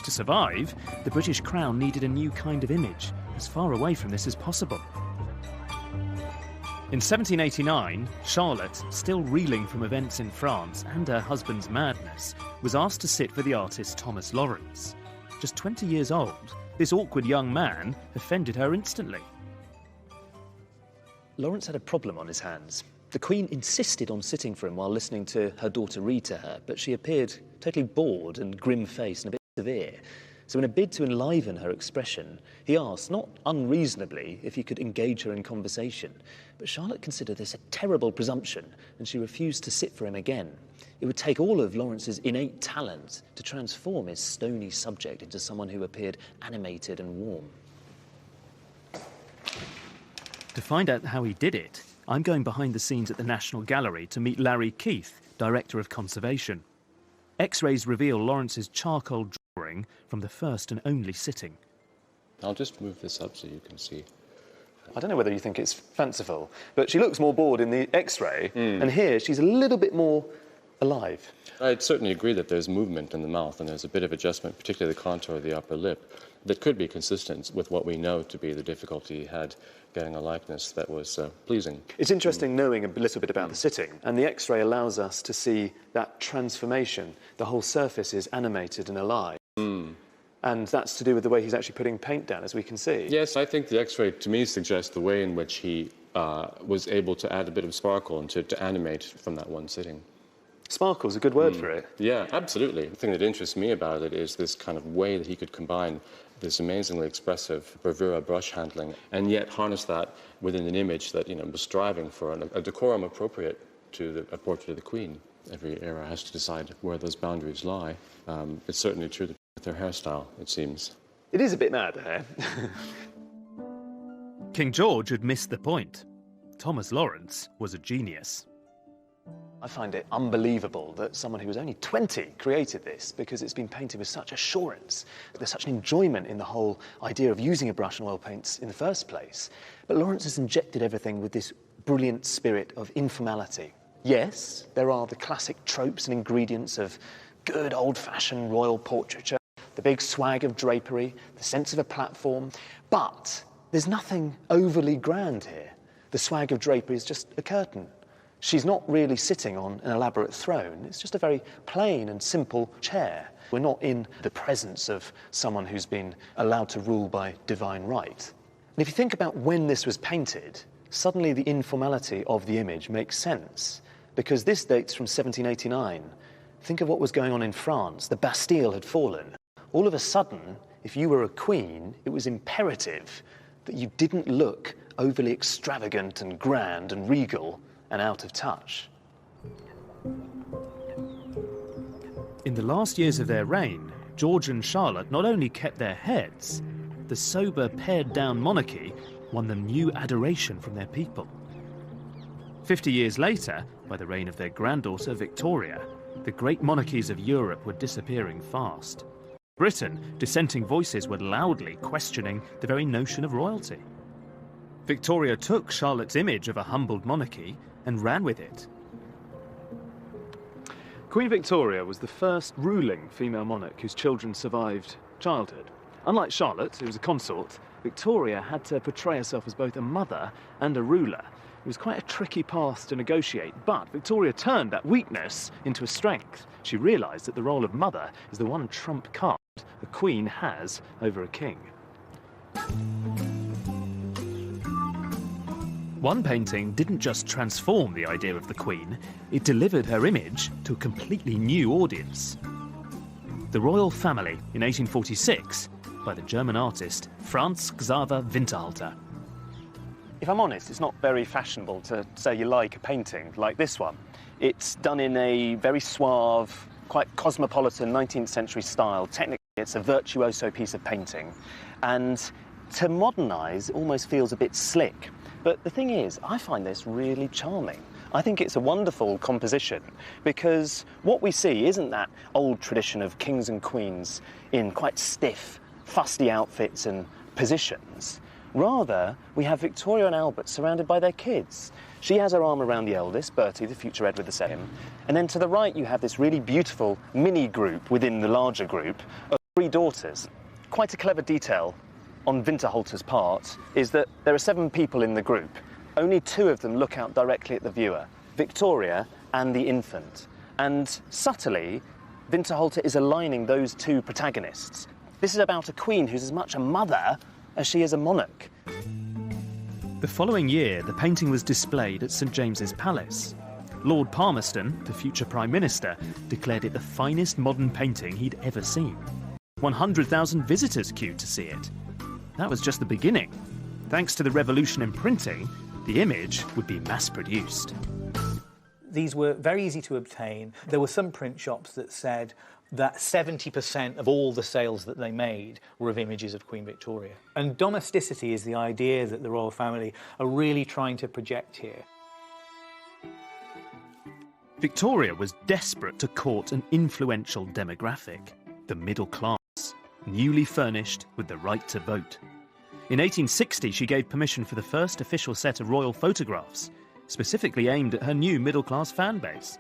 S1: To survive, the British crown needed a new kind of image, as far away from this as possible. In 1789, Charlotte, still reeling from events in France and her husband's madness, was asked to sit for the artist Thomas Lawrence. Just 20 years old, this awkward young man offended her instantly.
S5: Lawrence had a problem on his hands. The Queen insisted on sitting for him while listening to her daughter read to her, but she appeared totally bored and grim-faced and a bit severe. So in a bid to enliven her expression, he asked, not unreasonably, if he could engage her in conversation. But Charlotte considered this a terrible presumption, and she refused to sit for him again. It would take all of Lawrence's innate talent to transform his stony subject into someone who appeared animated and warm.
S1: To find out how he did it, I'm going behind the scenes at the National Gallery to meet Larry Keith, Director of Conservation. X-rays reveal Lawrence's charcoal drawing from the first and only sitting.
S10: I'll just move this up so you can see.
S5: I don't know whether you think it's fanciful, but she looks more bored in the X-ray, and here she's a little bit more alive.
S10: I'd certainly agree that there's movement in the mouth and there's a bit of adjustment, particularly the contour of the upper lip, that could be consistent with what we know to be the difficulty he had getting a likeness that was pleasing.
S5: It's interesting knowing a little bit about the sitting, and the X-ray allows us to see that transformation. The whole surface is animated and alive. And that's to do with the way he's actually putting paint down, as we can see.
S10: Yes, I think the X-ray, to me, suggests the way in which he was able to add a bit of sparkle and to animate from that one sitting.
S5: Sparkle's a good word for it.
S10: Yeah, absolutely. The thing that interests me about it is this kind of way that he could combine this amazingly expressive bravura brush handling and yet harness that within an image that, was striving for a decorum appropriate to a portrait of the Queen. Every era has to decide where those boundaries lie. It's certainly true that with her hairstyle, it seems.
S5: It is a bit mad, eh?
S1: King George had missed the point. Thomas Lawrence was a genius.
S5: I find it unbelievable that someone who was only 20 created this, because it's been painted with such assurance. There's such an enjoyment in the whole idea of using a brush and oil paints in the first place. But Lawrence has injected everything with this brilliant spirit of informality. Yes, there are the classic tropes and ingredients of good old-fashioned royal portraiture, the big swag of drapery, the sense of a platform, but there's nothing overly grand here. The swag of drapery is just a curtain. She's not really sitting on an elaborate throne. It's just a very plain and simple chair. We're not in the presence of someone who's been allowed to rule by divine right. And if you think about when this was painted, suddenly the informality of the image makes sense, because this dates from 1789. Think of what was going on in France. The Bastille had fallen. All of a sudden, if you were a queen, it was imperative that you didn't look overly extravagant and grand and regal and out of touch.
S1: In the last years of their reign, George and Charlotte not only kept their heads, the sober, pared-down monarchy won them new adoration from their people. 50 years later, by the reign of their granddaughter Victoria, the great monarchies of Europe were disappearing fast. Britain, dissenting voices were loudly questioning the very notion of royalty. Victoria took Charlotte's image of a humbled monarchy and ran with it.
S5: Queen Victoria was the first ruling female monarch whose children survived childhood. Unlike Charlotte, who was a consort, Victoria had to portray herself as both a mother and a ruler. It was quite a tricky path to negotiate, but Victoria turned that weakness into a strength. She realised that the role of mother is the one trump card a queen has over a king.
S1: One painting didn't just transform the idea of the Queen, it delivered her image to a completely new audience. The Royal Family in 1846 by the German artist Franz Xaver Winterhalter.
S5: If I'm honest, it's not very fashionable to say you like a painting like this one. It's done in a very suave, quite cosmopolitan 19th century style. Technically, it's a virtuoso piece of painting. And to modernise, it almost feels a bit slick. But the thing is, I find this really charming. I think it's a wonderful composition because what we see isn't that old tradition of kings and queens in quite stiff, fusty outfits and positions. Rather, we have Victoria and Albert surrounded by their kids. She has her arm around the eldest, Bertie, the future Edward II. And then to the right, you have this really beautiful mini group within the larger group of 3 daughters. Quite a clever detail on Winterhalter's part is that there are 7 people in the group. Only 2 of them look out directly at the viewer, Victoria and the infant. And subtly, Winterhalter is aligning those 2 protagonists. This is about a queen who's as much a mother as she is a monarch.
S1: The following year, the painting was displayed at St James's Palace. Lord Palmerston, the future Prime Minister, declared it the finest modern painting he'd ever seen. 100,000 visitors queued to see it. That was just the beginning. Thanks to the revolution in printing, the image would be mass-produced.
S11: These were very easy to obtain. There were some print shops that said that 70% of all the sales that they made were of images of Queen Victoria. And domesticity is the idea that the royal family are really trying to project here.
S1: Victoria was desperate to court an influential demographic, the middle class, newly furnished with the right to vote. In 1860, she gave permission for the first official set of royal photographs, specifically aimed at her new middle-class fan base.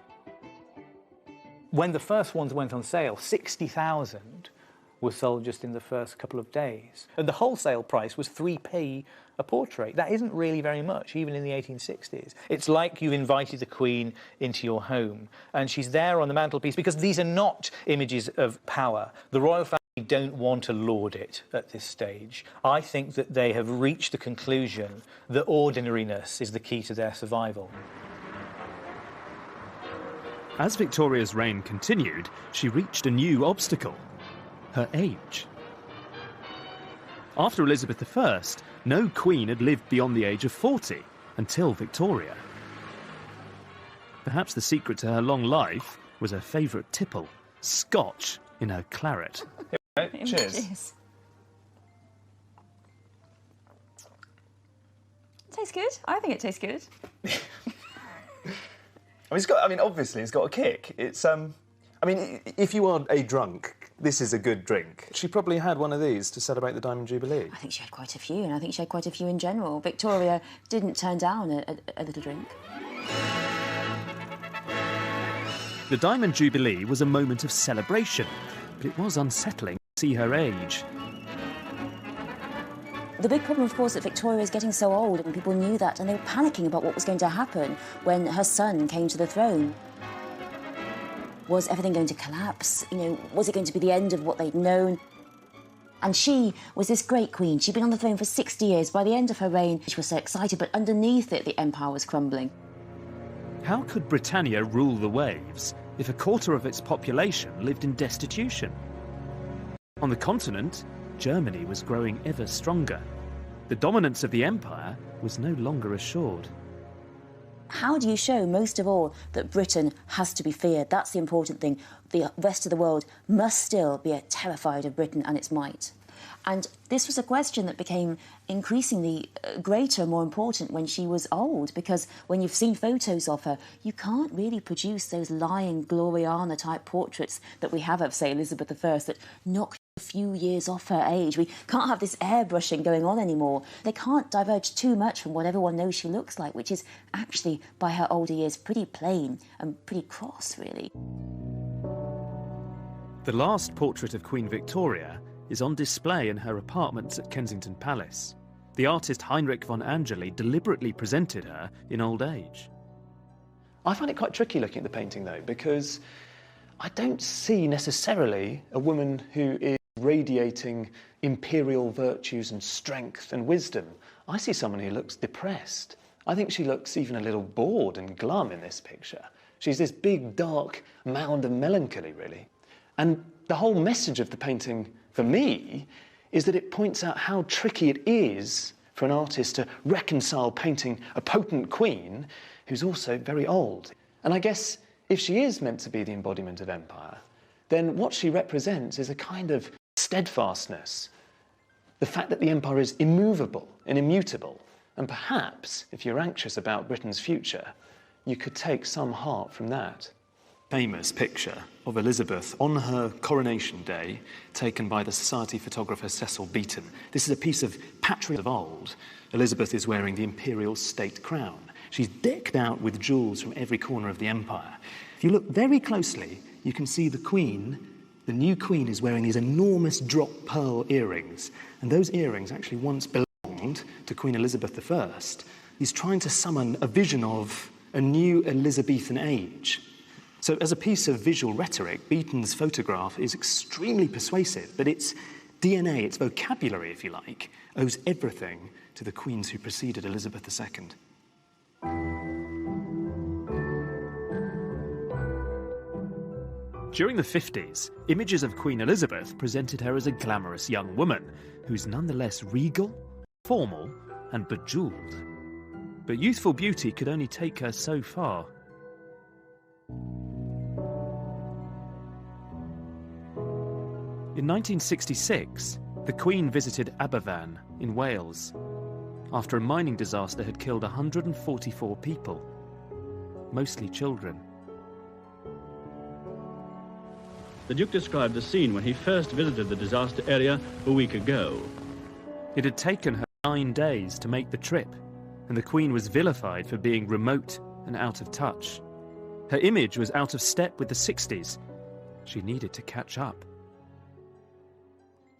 S11: When the first ones went on sale, 60,000 were sold just in the first couple of days. And the wholesale price was 3p a portrait. That isn't really very much, even in the 1860s. It's like you've invited the Queen into your home, and she's there on the mantelpiece, because these are not images of power. The royal family don't want to laud it at this stage. I think that they have reached the conclusion that ordinariness is the key to their survival.
S1: As Victoria's reign continued, she reached a new obstacle: her age. After Elizabeth I, no queen had lived beyond the age of 40 until Victoria. Perhaps the secret to her long life was her favourite tipple, Scotch in her claret.
S5: Right, cheers.
S7: Cheers. Tastes good. I think it tastes good.
S5: Obviously, it's got a kick. It's, if you are a drunk, this is a good drink. She probably had one of these to celebrate the Diamond Jubilee.
S7: I think she had quite a few, and I think she had quite a few in general. Victoria didn't turn down a little drink.
S1: The Diamond Jubilee was a moment of celebration, but it was unsettling to see her age.
S7: The big problem, of course, that Victoria is getting so old, and people knew that, and they were panicking about what was going to happen when her son came to the throne. Was everything going to collapse? Was it going to be the end of what they'd known? And she was this great queen. She'd been on the throne for 60 years. By the end of her reign, she was so excited, but underneath it, the empire was crumbling.
S1: How could Britannia rule the waves if a quarter of its population lived in destitution? On the continent, Germany was growing ever stronger. The dominance of the empire was no longer assured.
S7: How do you show, most of all, that Britain has to be feared? That's the important thing. The rest of the world must still be terrified of Britain and its might. And this was a question that became increasingly greater and more important when she was old, because when you've seen photos of her, you can't really produce those lying Gloriana-type portraits that we have of, say, Elizabeth I, that knock a few years off her age. We can't have this airbrushing going on anymore. They can't diverge too much from what everyone knows she looks like, which is actually, by her older years, pretty plain and pretty cross, really.
S1: The last portrait of Queen Victoria is on display in her apartments at Kensington Palace. The artist Heinrich von Angeli deliberately presented her in old age.
S5: I find it quite tricky looking at the painting, though, because I don't see necessarily a woman who is radiating imperial virtues and strength and wisdom. I see someone who looks depressed. I think she looks even a little bored and glum in this picture. She's this big, dark mound of melancholy, really. And the whole message of the painting, for me, is that it points out how tricky it is for an artist to reconcile painting a potent queen who's also very old. And I guess if she is meant to be the embodiment of empire, then what she represents is a kind of steadfastness, the fact that the empire is immovable and immutable. And perhaps, if you're anxious about Britain's future, you could take some heart from that.
S1: Famous picture of Elizabeth on her coronation day, taken by the society photographer Cecil Beaton. This is a piece of patriotism of old. Elizabeth is wearing the imperial state crown. She's decked out with jewels from every corner of the empire. If you look very closely, you can see the Queen, the new Queen, is wearing these enormous drop pearl earrings. And those earrings actually once belonged to Queen Elizabeth I. He's trying to summon a vision of a new Elizabethan age. So as a piece of visual rhetoric, Beaton's photograph is extremely persuasive, but its DNA, its vocabulary, if you like, owes everything to the queens who preceded Elizabeth II. During the 50s, images of Queen Elizabeth presented her as a glamorous young woman who's nonetheless regal, formal, and bejewelled. But youthful beauty could only take her so far. In 1966, the Queen visited Aberfan in Wales after a mining disaster had killed 144 people, mostly children.
S12: The Duke described the scene when he first visited the disaster area a week ago.
S1: It had taken her 9 days to make the trip, and the Queen was vilified for being remote and out of touch. Her image was out of step with the 60s. She needed to catch up.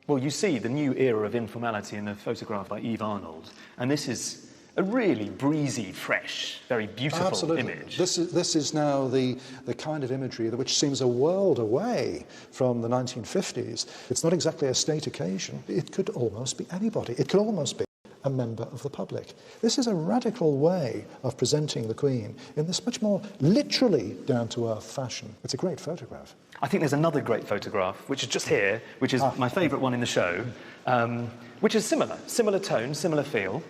S5: Well, you see the new era of informality in the photograph by Eve Arnold, and this is a really breezy, fresh, very beautiful image.
S13: This is now the kind of imagery which seems a world away from the 1950s. It's not exactly a state occasion. It could almost be anybody. It could almost be a member of the public. This is a radical way of presenting the Queen in this much more literally down-to-earth fashion. It's a great photograph.
S5: I think there's another great photograph, which is just here, which is my favourite one in the show, which is similar tone, similar feel.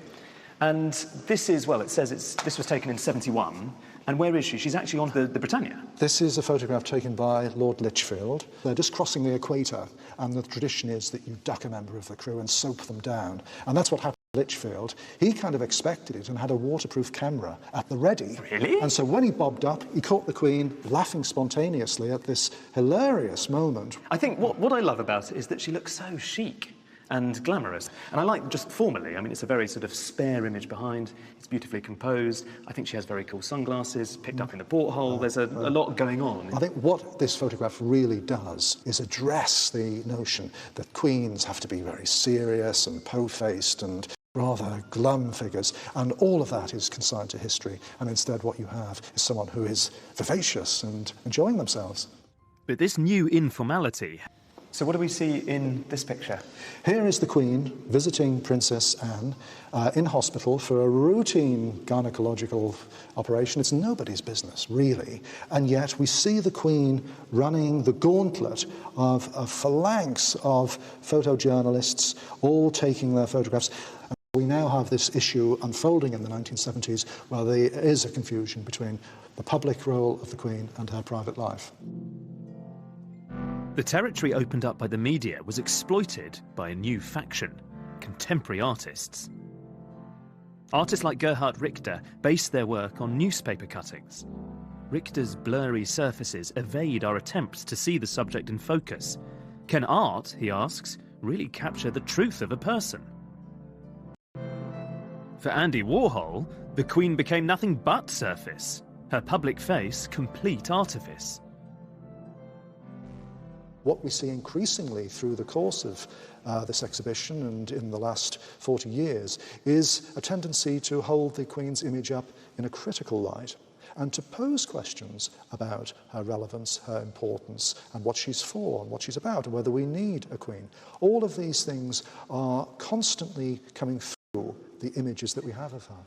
S5: And this is, well, it says this was taken in 71, And where is she? She's actually on the Britannia.
S13: This is a photograph taken by Lord Lichfield. They're just crossing the equator, and the tradition is that you duck a member of the crew and soap them down. And that's what happened to Lichfield. He kind of expected it and had a waterproof camera at the ready.
S5: Really?
S13: And so when he bobbed up, he caught the Queen laughing spontaneously at this hilarious moment.
S5: I think what I love about it is that she looks so chic and glamorous. And I like just formally, I mean, it's a very sort of spare image behind. It's beautifully composed. I think she has very cool sunglasses picked up in the porthole. There's a lot going on.
S13: I think what this photograph really does is address the notion that queens have to be very serious and po-faced and rather glum figures, and all of that is consigned to history, and instead what you have is someone who is vivacious and enjoying themselves.
S1: But this new informality...
S5: So what do we see in this picture?
S13: Here is the Queen visiting Princess Anne in hospital for a routine gynecological operation. It's nobody's business, really. And yet we see the Queen running the gauntlet of a phalanx of photojournalists, all taking their photographs. And we now have this issue unfolding in the 1970s where there is a confusion between the public role of the Queen and her private life.
S1: The territory opened up by the media was exploited by a new faction, contemporary artists. Artists like Gerhard Richter based their work on newspaper cuttings. Richter's blurry surfaces evade our attempts to see the subject in focus. Can art, he asks, really capture the truth of a person? For Andy Warhol, the Queen became nothing but surface, her public face complete artifice.
S13: What we see increasingly through the course of this exhibition and in the last 40 years is a tendency to hold the Queen's image up in a critical light and to pose questions about her relevance, her importance, and what she's for and what she's about, and whether we need a Queen. All of these things are constantly coming through the images that we have of her.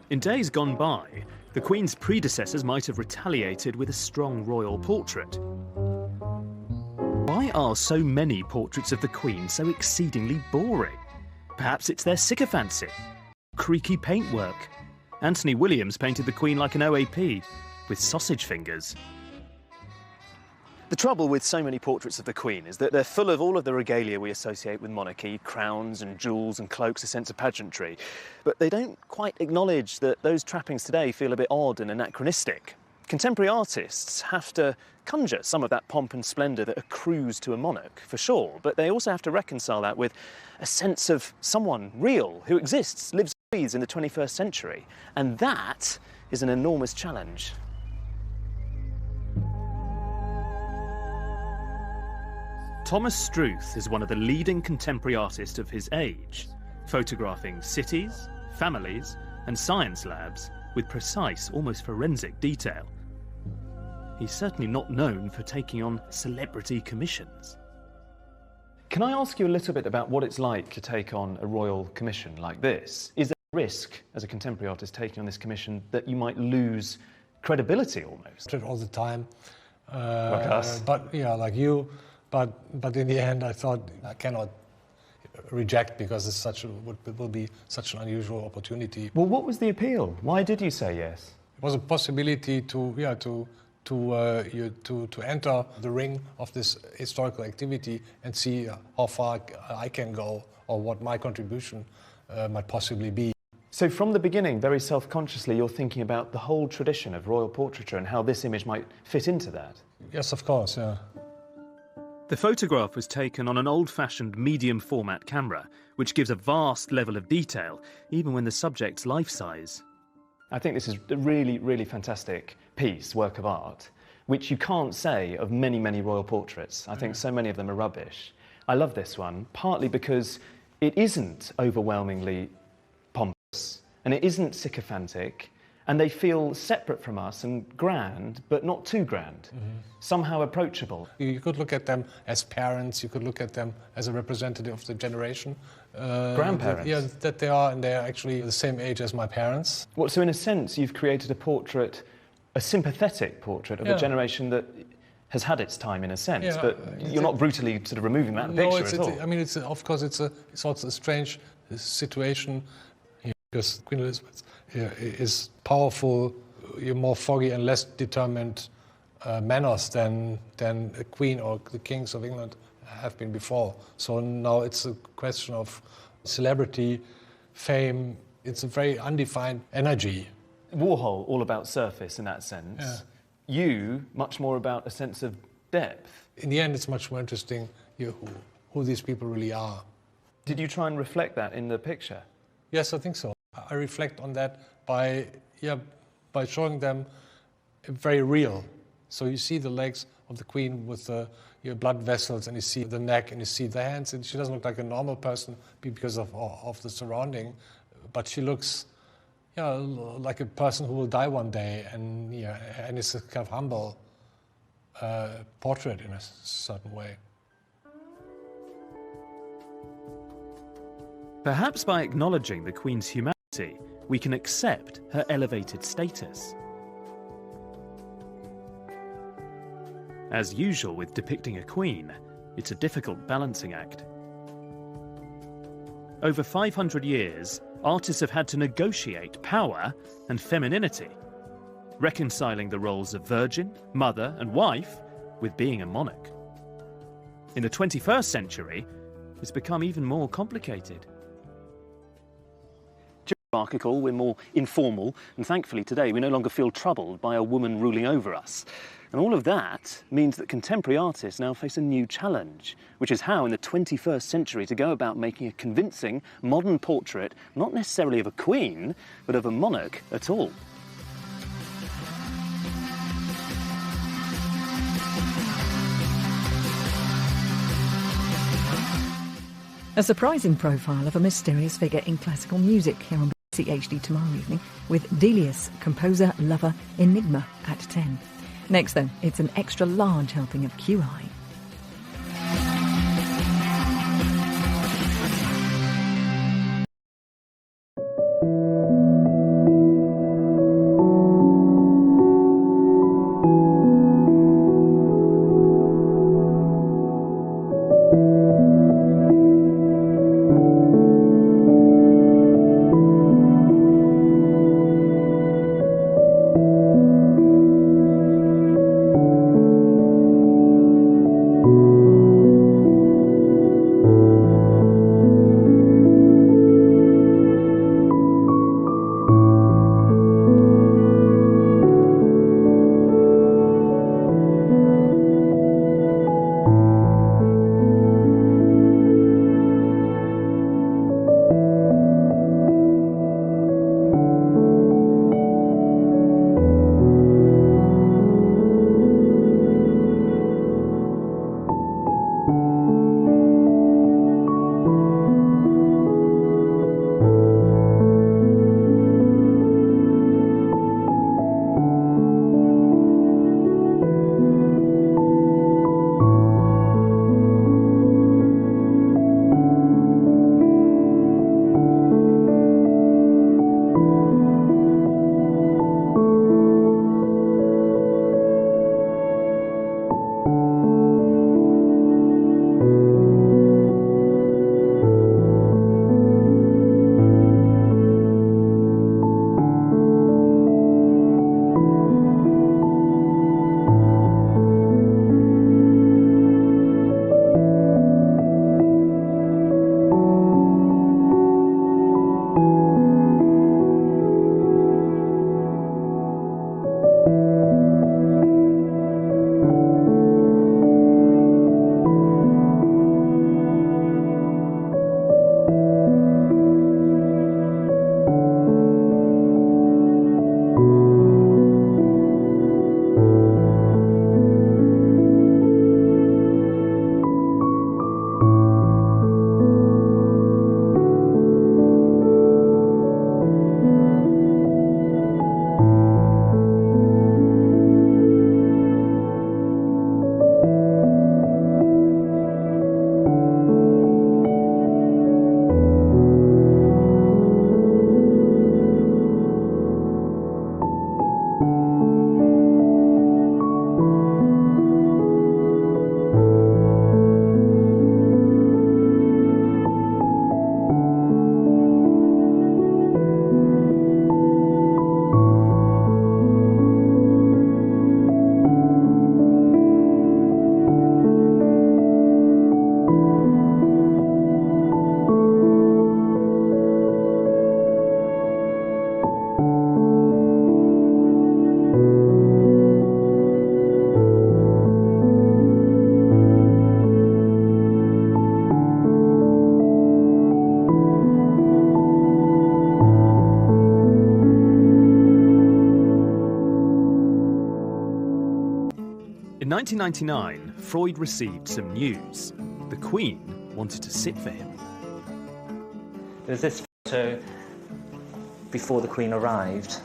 S1: In days gone by, the Queen's predecessors might have retaliated with a strong royal portrait. Why are so many portraits of the Queen so exceedingly boring? Perhaps it's their sycophancy, creaky paintwork. Anthony Williams painted the Queen like an OAP, with sausage fingers.
S5: The trouble with so many portraits of the Queen is that they're full of all of the regalia we associate with monarchy, crowns and jewels and cloaks, a sense of pageantry. But they don't quite acknowledge that those trappings today feel a bit odd and anachronistic. Contemporary artists have to conjure some of that pomp and splendour that accrues to a monarch, for sure, but they also have to reconcile that with a sense of someone real, who exists, lives and breathes in the 21st century. And that is an enormous challenge.
S1: Thomas Struth is one of the leading contemporary artists of his age, photographing cities, families, and science labs with precise, almost forensic detail. He's certainly not known for taking on celebrity commissions.
S5: Can I ask you a little bit about what it's like to take on a royal commission like this? Is there a risk, as a contemporary artist taking on this commission, that you might lose credibility almost?
S2: All the time.
S5: Like us.
S2: But yeah, like you. But in the end, I thought I cannot reject because it's will be such an unusual opportunity.
S5: Well, what was the appeal? Why did you say yes?
S2: It was a possibility to enter the ring of this historical activity and see how far I can go or what my contribution might possibly be.
S5: So from the beginning, very self-consciously, you're thinking about the whole tradition of royal portraiture and how this image might fit into that?
S2: Yes, of course, yeah.
S1: The photograph was taken on an old-fashioned medium-format camera, which gives a vast level of detail, even when the subject's life-size.
S5: I think this is a really, really fantastic piece, work of art, which you can't say of many, many royal portraits. I think so many of them are rubbish. I love this one, partly because it isn't overwhelmingly pompous, and it isn't sycophantic, and they feel separate from us and grand, but not too grand, somehow approachable.
S2: You could look at them as parents, you could look at them as a representative of the generation.
S5: Grandparents?
S2: That they are, and they're actually the same age as my parents.
S5: Well, so in a sense, you've created a portrait, a sympathetic portrait of a generation that has had its time in a sense, but you're not brutally sort of removing that picture at all.
S2: I mean, of course, it's also a strange situation. Because Queen Elizabeth is powerful, more foggy and less determined manners than a queen or the kings of England have been before. So now it's a question of celebrity, fame. It's a very undefined energy.
S5: Warhol, all about surface in that sense.
S2: Yeah.
S5: You, much more about a sense of depth.
S2: In the end, it's much more interesting who these people really are.
S5: Did you try and reflect that in the picture?
S2: Yes, I think so. I reflect on that by showing them very real. So you see the legs of the Queen with the blood vessels, and you see the neck, and you see the hands, and she doesn't look like a normal person because of the surrounding, but she looks like a person who will die one day, and it's a kind of humble portrait in a certain way.
S1: Perhaps by acknowledging the Queen's humanity, we can accept her elevated status. As usual with depicting a queen, it's a difficult balancing act. Over 500 years, artists have had to negotiate power and femininity, reconciling the roles of virgin, mother, and wife with being a monarch. In the 21st century, it's become even more complicated.
S5: Hierarchical, we're more informal, and thankfully today we no longer feel troubled by a woman ruling over us. And all of that means that contemporary artists now face a new challenge, which is how in the 21st century to go about making a convincing modern portrait, not necessarily of a queen, but of a monarch at all.
S14: A surprising profile of a mysterious figure in classical music here on BBC HD tomorrow evening with Delius, composer, lover, enigma at 10. Next, though, it's an extra large helping of QI.
S1: 1999, Freud received some news. The Queen wanted to sit for him.
S3: There's this photo before the Queen arrived.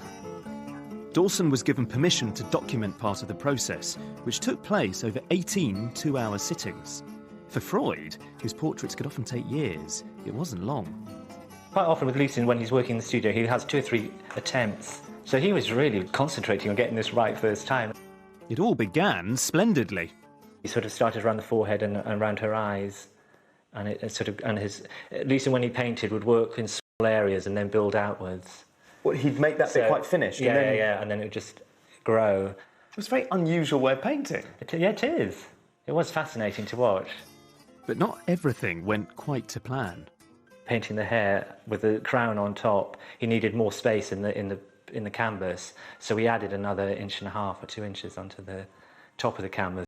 S1: Dawson was given permission to document part of the process, which took place over 18 two-hour sittings. For Freud, whose portraits could often take years, it wasn't long.
S3: Quite often with Lucian, when he's working in the studio, he has 2 or 3 attempts. So he was really concentrating on getting this right first time.
S1: It all began splendidly.
S3: He sort of started around the forehead and around her eyes. And Lucian, when he painted, would work in small areas and then build outwards.
S5: Well, he'd make that bit quite finished.
S3: Yeah,
S5: and then...
S3: yeah, and then it would just grow.
S5: It was a very unusual way of painting.
S3: Yeah, it is. It was fascinating to watch.
S1: But not everything went quite to plan.
S3: Painting the hair with the crown on top, he needed more space in the canvas, so we added another 1.5 or 2 inches onto the top of the canvas.